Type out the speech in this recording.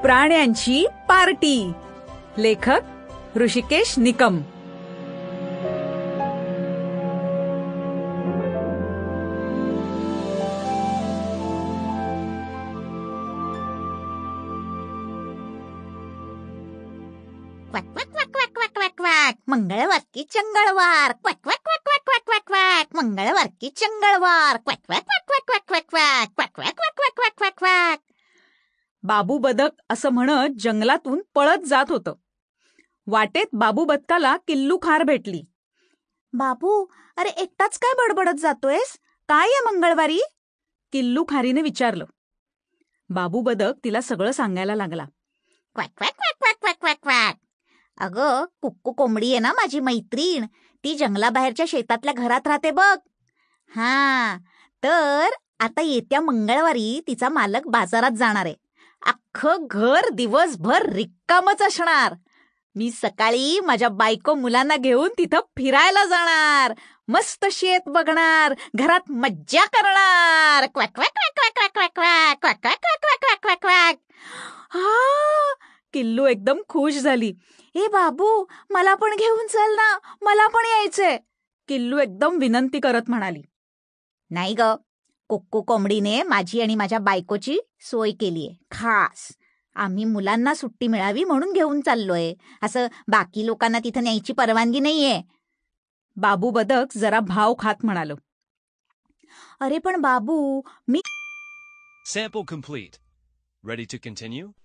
प्राण्यांची पार्टी. लेखक ऋषिकेश निकम. क्वॅक क्वॅक क्वॅक क्वॅक क्वॅक क्वॅक क्वॅक मंगळवार की चंगळवार. क्वॅक क्वॅक क्वॅक क्वॅक क्वॅक क्वॅक क्वॅक मंगळवार की चंगळवार. क्वॅक क्वॅक क्वॅक क्वॅक क्वॅक क्वॅक क्वॅक क्वॅक क्वॅक क्वॅक क्वॅक क्वॅक क्वॅक क्वॅक. बाबू बदक असं म्हणत जंगलातून पळत जात होतं. वाटेत बाबू बदकाला किल्लू खार भेटली. बाबू, अरे एकटाच काय बडबडत जातोयस? काय या मंगळवारी? किल्लू खारीने विचारलं. बाबू बदक तिला सगळं सांगायला लागला. क्वॅक क्वॅक क्वॅक क्वॅक क्वॅक क्वॅक क्वॅक. अगं, कुक्कू कोंबडी आहे ना माझी मैत्रीण. ती जंगलाबाहेरच्या शेतातल्या घरात राहते बघ. हा, तर आता येत्या मंगळवारी तिचा मालक बाजारात जाणार आहे. अख्खं घर दिवसभर रिकामच असणार. मी सकाळी माझ्या बायको मुलांना घेऊन तिथं फिरायला जाणार. मस्त शेत बघणार, घरात मज्जा करणार. क्वॅक क्वॅक क्वॅक क्वॅक क्वॅक क्वॅक क्वॅक क्वॅक क्वॅक क्वॅक क्वॅक क्वॅक क्वॅक. हा, किल्लू एकदम खुश झाली. ए बाबू, मला पण घेऊन चल ना, मला पण यायचंय. किल्लू एकदम विनंती करत म्हणाली. नाही ग, कुक्कू कोंबडीने माझी आणि माझ्या बायकोची सोय केलीये खास. आम्ही मुलांना सुट्टी मिळावी म्हणून घेऊन चाललोय. असं बाकी लोकांना तिथं न्यायची परवानगी नाहीये. बाबू बदक जरा भाव खात म्हणालो. अरे पण बाबू, मी Sample complete. Ready to continue?